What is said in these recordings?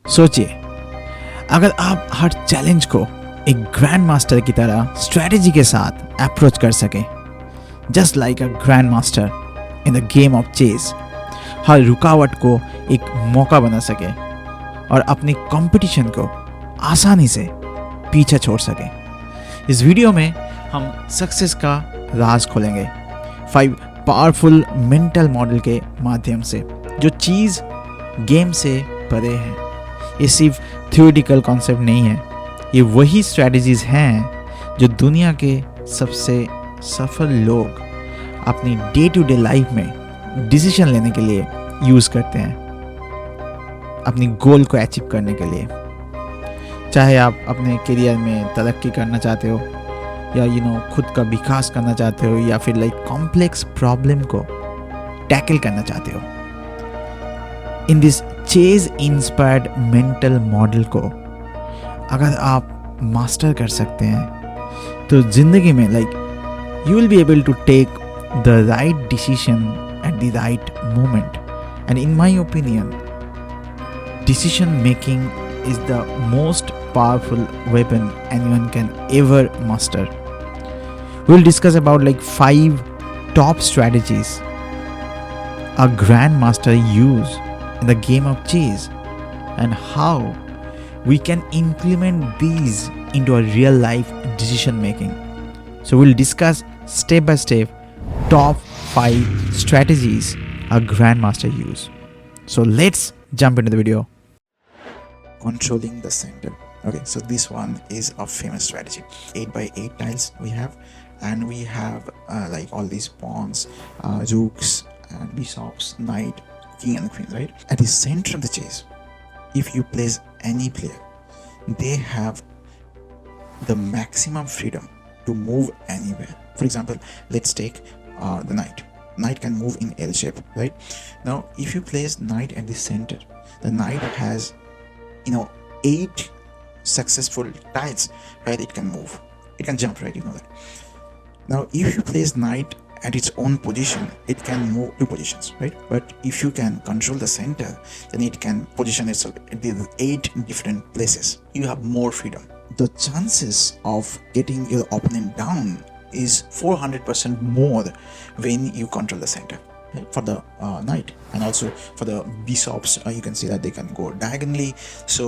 सोचिए, अगर आप हर चैलेंज को एक ग्रैंड मास्टर की तरह स्ट्रेटेजी के साथ अप्रोच कर सकें, just like a grand master in the game of chess, हर रुकावट को एक मौका बना सके और अपनी कंपटीशन को आसानी से पीछे छोड़ सके। इस वीडियो में हम सक्सेस का राज खोलेंगे 5 पावरफुल मेंटल मॉडल के माध्यम से, जो चीज़ गेम से परे है। ये सिर्फ थ्योरेटिकल कॉन्सेप्ट नहीं है, ये वही स्ट्रैटेजीज हैं जो दुनिया के सबसे सफल लोग अपनी डे टू डे लाइफ में डिसीजन लेने के लिए यूज़ करते हैं, अपनी गोल को अचीव करने के लिए। चाहे आप अपने करियर में तरक्की करना चाहते हो या खुद का विकास करना चाहते हो, या फिर कॉम्प्लेक्स प्रॉब्लम को टैकल करना चाहते हो। In this chase inspired mental model को अगर आप मास्टर कर सकते हैं तो जिंदगी में you will be able to take the right decision at the right moment. And in my opinion, decision making is the most powerful weapon anyone can ever master. We'll discuss about 5 top strategies a grandmaster use in the game of chess and how we can implement these into a real life decision making. So we'll discuss step by step top 5 strategies a grandmaster use. So let's jump into the video. Controlling the center. Okay, so this one is a famous strategy. 8x8 tiles we have, and we have all these pawns, rooks and bishops, knight, king and queen, right? At the center of the chess, if you place any player, they have the maximum freedom to move anywhere. For example, let's take the knight. Knight can move in L shape, right? Now if you place knight at the center, the knight has 8 successful tiles where it can move, it can jump, right? You know that. Now if you place knight at its own position, it can move 2 positions, right? But if you can control the center, then it can position itself at the 8 different places. You have more freedom. The chances of getting your opponent down is 400% more when you control the center. For the knight, and also for the bishops, you can see that they can go diagonally. So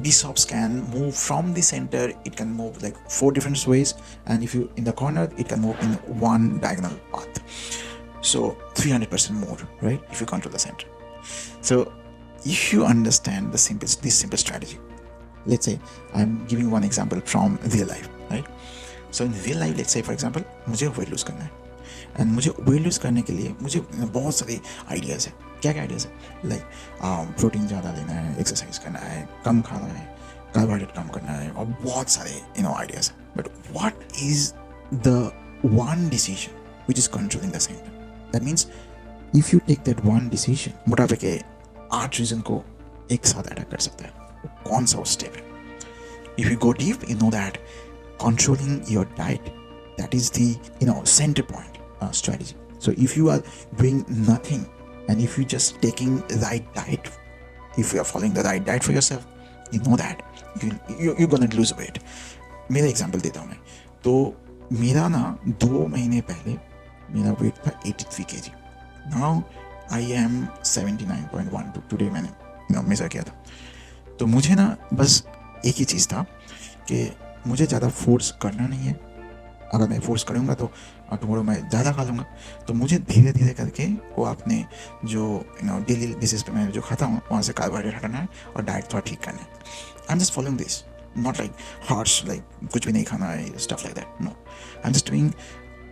bishops can move from the center. It can move 4 different ways, and if you in the corner, it can move in 1 diagonal path. So 300% more, right? If you control the center. So if you understand this simple strategy, let's say I'm giving one example from real life, right? So in real life, let's say for example, मुझे weight lose करना है, and मुझे weight lose करने के लिए मुझे बहुत सारे आइडियाज़ है। क्या क्या आइडियाज़ है? प्रोटीन ज़्यादा लेना है, एक्सरसाइज करना है, कम खाना है, कार्बोहाइड्रेट कम करना है, और बहुत सारे आइडियाज़ है। But what is the one decision which is controlling the centre? That means if you take that one decision, मोटापे के 8 रीजन को एक साथ अटैक कर सकता है। कौन सा स्टेप है? If you go deep, you know that controlling your diet, that is the center point strategy. So if you are doing nothing, and if you just taking the right diet, if you are following the right diet for yourself, you know that you're gonna lose weight. मेरा example देता हूँ मैं। तो मेरा 2 महीने पहले मेरा wait था 83 kg. Now I am 79.12. Today मैंने मेजर किया था। तो मुझे बस एक ही चीज़ था कि मुझे ज़्यादा फोर्स करना नहीं है। अगर मैं फोर्स करूँगा तो टुमारो मैं ज़्यादा खा लूँगा। तो मुझे धीरे धीरे करके वो अपने जो डेली बेसिस पे मैं जो खाता हूँ वहाँ से कार्बोहाइड्रेट हटाना है और डाइट थोड़ा ठीक करना है। I am just following this, not harsh कुछ भी नहीं खाना है, stuff like that. No, I am just doing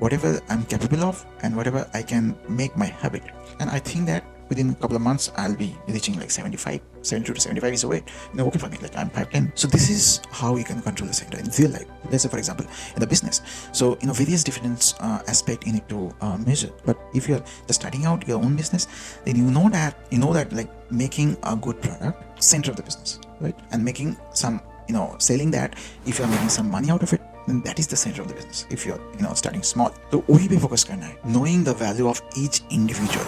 whatever I'm capable of and whatever I can make my habit. And I think that within a couple of months I'll be reaching 72 to 75 is a weight okay for me. I'm 5'10". So this is how you can control the center in real life. Let's say for example in the business, so various different aspect you need to measure. But if you're just starting out your own business, then you know that making a good product, center of the business, right? And making some selling that, if you're making some money out of it, then that is the center of the business. If you're starting small, तो वही पे focus करना है, knowing the value of each individual.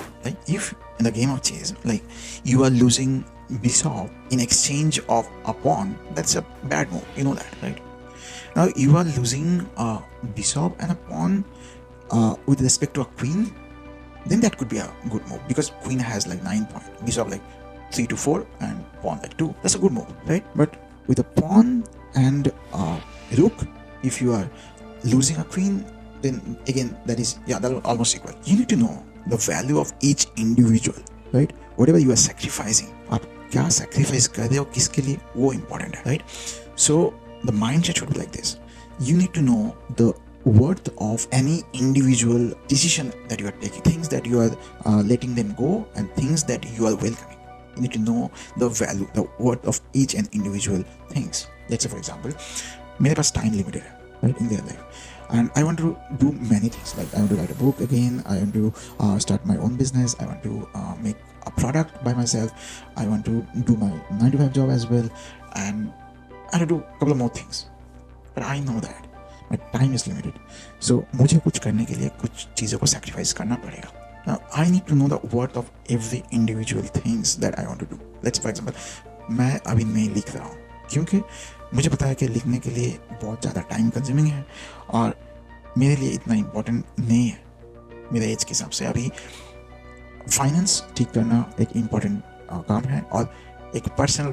If in the game of chess, you are losing bishop in exchange of a pawn, that's a bad move. You know that, right? Now you are losing a bishop and a pawn with respect to a queen, then that could be a good move because queen has like 9 points, bishop like 3 to 4, and pawn like 2. That's a good move, right? But with a pawn and rook, if you are losing a queen, then again that will almost equal. You need to know the value of each individual, right? Whatever you are sacrificing, आप क्या sacrifice कर रहे हो किसके लिए, वो important है, right? So the mindset should be like this. You need to know the worth of any individual decision that you are taking, things that you are letting them go, and things that you are welcoming. You need to know the value, the worth of each and individual things. Let's say for example, मेरे पास time limited है, right, in their life, and I want to do many things. Like I want to write a book again, I want to start my own business, I want to make a product by myself, I want to do my 9 to 5 job as well, and I want to do a couple of more things. But I know that my time is limited. So मुझे कुछ करने के लिए कुछ चीज़ों को sacrifice करना पड़ेगा. Now I need to know the worth of every individual things that I want to do. Let's for example, मैं अभी नहीं लिख रहा हूँ क्योंकि मुझे पता है कि लिखने के लिए बहुत ज़्यादा टाइम कंज्यूमिंग है और मेरे लिए इतना इम्पोर्टेंट नहीं है मेरे एज के हिसाब से. अभी फाइनेंस ठीक करना एक इम्पोर्टेंट काम है और एक पर्सनल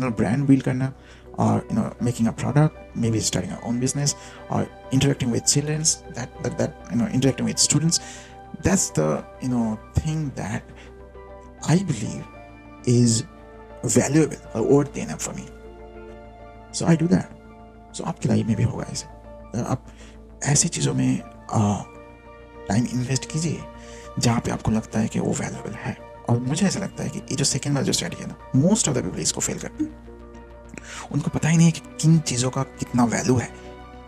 ब्रांड बिल्ड करना, or making a product, maybe starting our own business, or interacting with children, that interacting with students. That's the thing that I believe is valuable or worth enough for me. So I do that. So आपकी life में भी होगा ऐसे. आप ऐसी चीज़ों में time invest कीजिए जहाँ पे आपको लगता है कि वो वैल्यूएबल है. और मुझे ऐसा लगता है कि ये जो सेकेंड वाला जो स्ट्रेटजी है ना, मोस्ट ऑफ द पीपल इसको फेल करते हैं. उनको पता ही नहीं है कि किन चीज़ों का कितना वैल्यू है,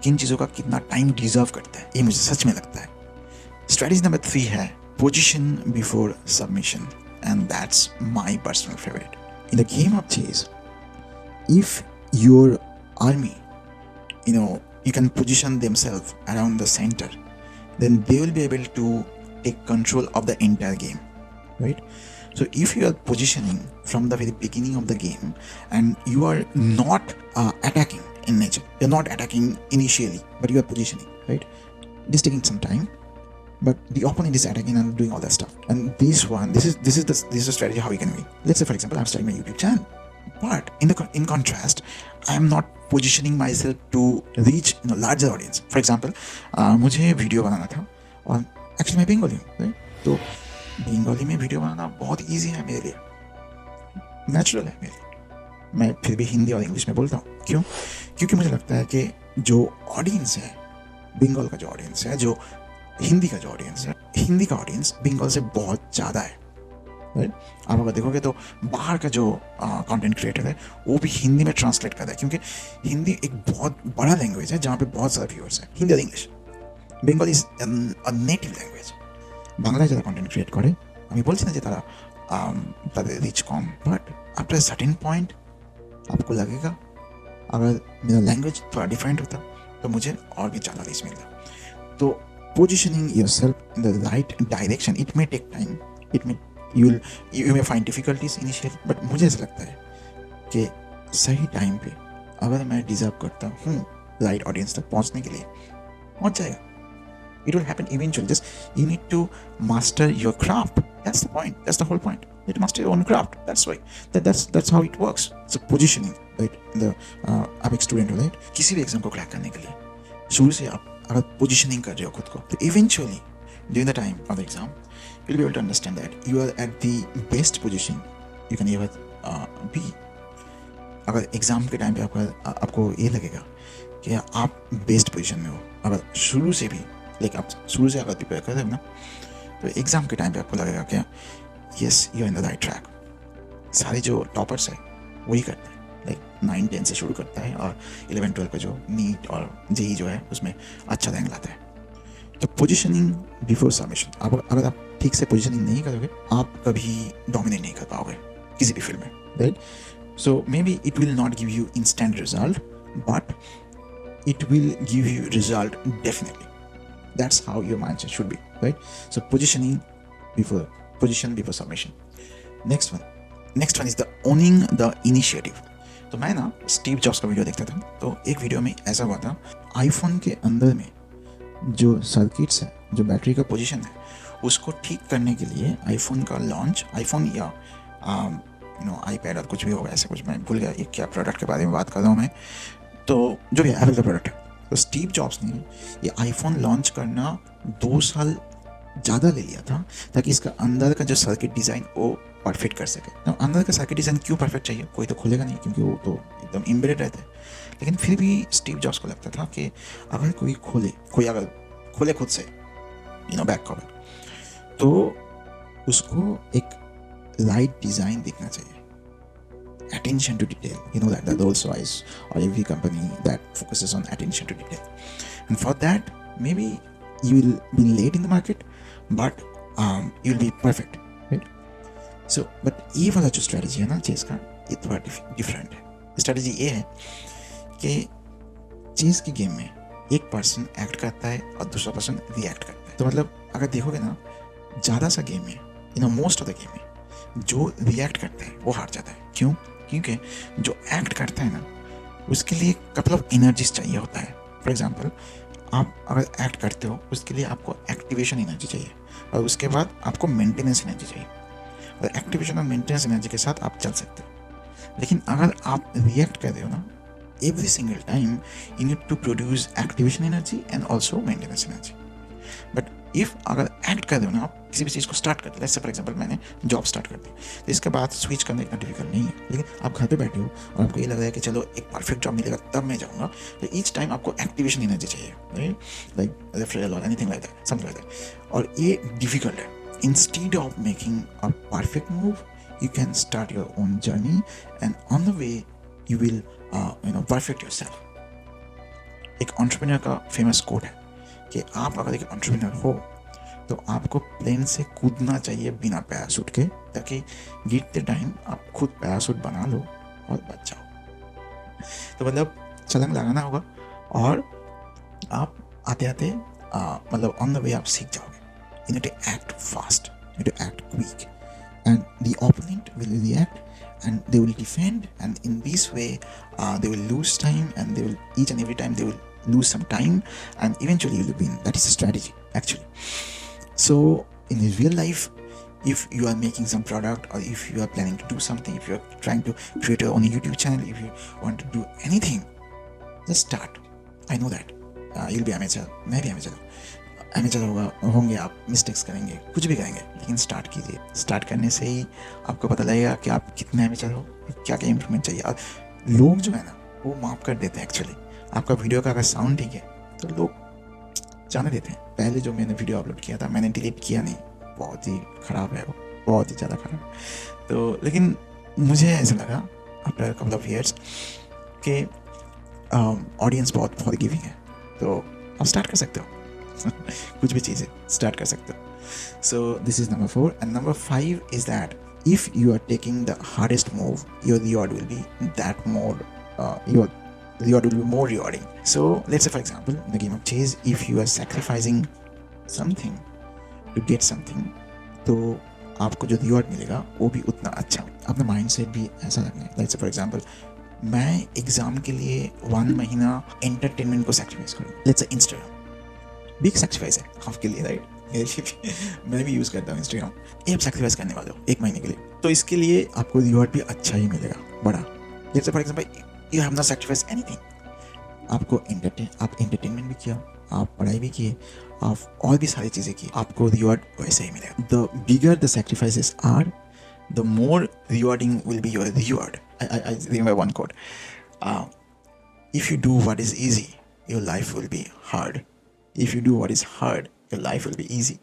किन चीज़ों का कितना टाइम डिजर्व करता है. ये मुझे सच में लगता है. स्ट्रेटजी नंबर 3 है position before submission, and that's my personal favourite. In the game of chess, if your army you can position themselves around the center, then they will be able to take control of the entire game, right? So if you are positioning from the very beginning of the game and you are not attacking in nature, you're not attacking initially, but you are positioning, right? It is taking some time, but the opponent is attacking and doing all that stuff. And this is the strategy how you can win. Let's say for example, I'm starting my YouTube channel, but in contrast, I am not positioning myself to reach larger audience. For example, मुझे video बनाना था और actually मैं बंगाली हूँ, right? तो बंगाली में video बनाना बहुत easy है मेरे लिए, नेचुरल है मेरे लिए. मैं फिर भी हिंदी और इंग्लिश में बोलता हूँ. क्यों? क्योंकि मुझे लगता है कि जो ऑडियंस है बंगाल का, जो ऑडियंस है, जो हिंदी का जो ऑडियंस है, हिंदी का ऑडियंस बंगाल से बहुत ज़्यादा है, राइट? आप अगर देखोगे तो बाहर का जो कंटेंट क्रिएटर है वो भी हिंदी में ट्रांसलेट करता है, क्योंकि हिंदी एक बहुत बड़ा लैंग्वेज है जहाँ पे बहुत सारे व्यूअर्स हैं. हिंदी और English, Bengal is a native language. বাংলায় যারা কন্টেন্ট ক্রিয়েট করে, আমি বলছি না যে তারা তাদের রিচ কম, বাট आफ्टर सर्टेन पॉइंट आपको लगेगा अगर मेरा लैंग्वेज थोड़ा डिफरेंट होता तो मुझे और भी ज़्यादा रीच मिलता. तो positioning yourself in the right direction, it may take time, it may you may find difficulties initially, but मुझे ऐसा लगता है कि सही टाइम पे अगर मैं डिजर्व करता हूँ राइट ऑडियंस तक पहुँचने के लिए, पहुँच जाएगा. It will happen eventually. Just you need to master your craft. That's the point. That's the whole point. You need to master your own craft. That's why. That's how it works. So positioning, right? The आप एक student हो, right? किसी भी exam को crack करने के लिए शुरू से आप अगर पोजिशनिंग कर रहे हो खुद को, तो eventually during the time of the exam you will be able to understand that you are at the best position you can ever be. अगर एग्जाम के टाइम पे आपको ये लगेगा कि आप बेस्ट पोजिशन में हो, अगर शुरू से भी आप शुरू से अगर प्रिपेयर कर रहे हो ना, तो एग्ज़ाम के टाइम पे आपको लगेगा कि yes you are in the right track. सारे जो टॉपर्स है वही करते हैं, लाइक 9-10 से शुरू करता है और 11-12 का जो नीट और जेई जो है उसमें अच्छा रैंक लाता है. तो पोजिशनिंग बिफोर सबमिशन, अगर आप ठीक से पोजिशनिंग नहीं करोगे आप कभी डोमिनेट नहीं कर पाओगे किसी भी फील्ड में, right? So may be it will not give you instant result, but it will give you result definitely. That's how your mindset should be, right? So position before submission. Next one, next one is the owning the initiative. तो मैं ना Steve jobs का video देखता था, तो एक video में ऐसा हुआ था, आईफोन के अंदर में जो सर्किट्स है, जो बैटरी का पोजीशन है, उसको ठीक करने के लिए आईफोन का लॉन्च, आईफोन या आईपैड और कुछ भी होगा ऐसा कुछ, मैं भूल गया ये क्या प्रोडक्ट के बारे में बात कर रहा हूँ मैं, तो जो भी एप्पल का प्रोडक्ट है, तो स्टीव जॉब्स ने ये आईफोन लॉन्च करना 2 साल ज़्यादा ले लिया था ताकि इसका अंदर का जो सर्किट डिज़ाइन वो परफेक्ट कर सके। तो अंदर का सर्किट डिज़ाइन क्यों परफेक्ट चाहिए, कोई तो खोलेगा नहीं क्योंकि वो तो एकदम एम्बेडेड रहता है, लेकिन फिर भी स्टीव जॉब्स को लगता था कि अगर कोई अगर खोले खुद से बैक कवर, तो उसको एक राइट डिज़ाइन दिखना चाहिए, attention to detail. You know that Rolls-Royce or every company that focuses on attention to detail. And for that, maybe you will be late in the market, but you will be perfect, right? So, but ये वाला जो strategy है ना chess का, ये थोड़ा different है। Strategy ये है कि चेस की गेम में एक पर्सन एक्ट करता है और दूसरा पर्सन रिएक्ट करता है। तो मतलब अगर देखोगे ना, ज़्यादा सा गेम में मोस्ट ऑफ द गेम में जो रिएक्ट करता है वो हार जाता है। क्यों? क्योंकि जो एक्ट करता है ना, उसके लिए कपल ऑफ एनर्जीज चाहिए होता है। फॉर एग्जांपल, आप अगर एक्ट करते हो, उसके लिए आपको एक्टिवेशन एनर्जी चाहिए और उसके बाद आपको मेंटेनेंस एनर्जी चाहिए, और एक्टिवेशन और मेंटेनेंस एनर्जी के साथ आप चल सकते हो। लेकिन अगर आप रिएक्ट कर रहे हो ना, every single time you need to produce activation energy and also maintenance energy. But if अगर एक्ट कर रहे हो ना, आप किसी भी चीज़ को स्टार्ट करते हो, फॉर एग्जांपल मैंने जॉब स्टार्ट कर दी, तो इसके बाद स्विच करना इतना डिफिकल्ट नहीं है। लेकिन आप घर पे बैठे हो और आपको ये लग रहा है कि चलो एक परफेक्ट जॉब मिलेगा तब मैं जाऊँगा, तो ईच टाइम आपको एक्टिवेशन एनर्जी चाहिए, राइट, लाइक रेफरल और anything like that, something like that, और ये डिफिकल्ट है। Instead of making a perfect move, you can start your own journey, and on the way you will perfect yourself. एक entrepreneur का famous quote है कि आप अगर एक एंटरप्रेन्योर हो तो आपको प्लेन से कूदना चाहिए बिना पैराशूट के, ताकि गिरते टाइम आप खुद पैराशूट बना लो और बच जाओ। तो मतलब छलांग लगाना होगा और आप आते आते मतलब ऑन द वे आप सीख जाओगे। You need to act fast, you need to act quick, and the opponent will react and they will defend, and in this way they will lose time, and they will each and every time they will lose some time, and eventually you will win. That is a strategy actually. So in real life, if you are making some product, or if you are planning to do something, if you are trying to create your own YouTube channel, if you want to do anything, just start. I know that you'll be amateur, मैं भी amateur होंगे, आप mistakes करेंगे, कुछ भी करेंगे, लेकिन start कीजिए। स्टार्ट करने से ही आपको पता लगेगा कि आप कितने amateur हो, क्या क्या इम्प्रूवमेंट चाहिए। और लोग जो है ना, वो माफ कर देते हैं एक्चुअली। आपका वीडियो का अगर साउंड ठीक है तो लोग जाने देते हैं। पहले जो मैंने वीडियो अपलोड किया था, मैंने डिलीट किया नहीं, बहुत ही ख़राब है वो, बहुत ही ज़्यादा ख़राब। तो लेकिन मुझे ऐसा लगा आफ्टर कपल ऑफ ईयर्स कि ऑडियंस बहुत फॉरगिविंग है, तो आप स्टार्ट कर सकते हो। कुछ भी चीज़ें स्टार्ट कर सकते हो। So this is number 4, and number 5 is that if you are taking the hardest move, your reward will be that more, your reward will be more rewarding. So let's say for example in the game of chess, if you are sacrificing something to get something, तो आपको जो reward मिलेगा वो भी उतना अच्छा। अपना mind set भी ऐसा रखना है। लेट्स से फॉर एग्जाम्पल मैं एग्जाम के लिए 1 महीना एंटरटेनमेंट को सेक्रीफाइस करूँ। Let's say Instagram big sacrifice है आपके लिए, राइट। मैं भी यूज़ करता हूँ इंस्टाग्राम। ये आप सेक्रीफाइस करने वाले हो 1 महीने के लिए, तो इसके लिए आपको रिवॉर्ड भी अच्छा ही मिलेगा, बड़ा। Let's say for example you have not sacrifice anything, आपको एंटरटेनमेंट भी किया, आप पढ़ाई भी किए, आप और भी सारी चीज़ें की, आपको रिवॉर्ड वैसे ही मिलेगा। The bigger the sacrifices are, the more rewarding will be your reward. I remember one quote. If you do what is easy, your life will be hard. If you do what is hard, your life will be easy.